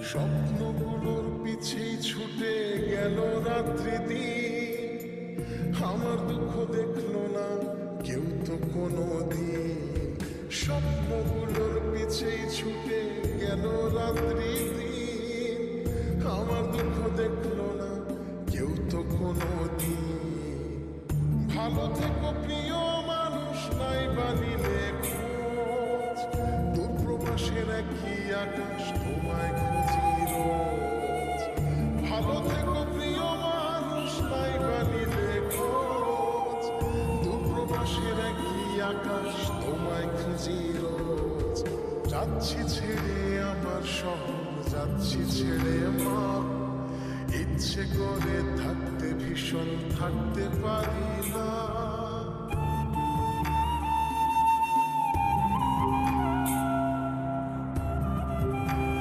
স্বপ্নগুলোর পিছেই ছুটে গেল রাত্রি দিন, আমার দুঃখ দেখলো না কেউ তো কোনো দিন। স্বপ্নগুলোর পিছেই ছুটে গেল রাত্রি দিন, আমার দুঃখ দেখলো না কেউ তো কোনো দিন। ভালো থেকো প্রিয় মানুষ, নাই বানিলে খোঁজ, দূরপ্রবাসের একই আকাশ তোমায় খুঁজি রোজ। ভালো থেকো প্রিয় মানুষ, নাই বানিলে খোঁজ, দূরপ্রবাসের একই আকাশ তোমায় খুঁজি রোজ। যাচ্ছি ছেড়ে আমার শহর, যাচ্ছি ছেড়ে মা, ইচ্ছে করে থাকতে ভীষণ থাকতে পারি না।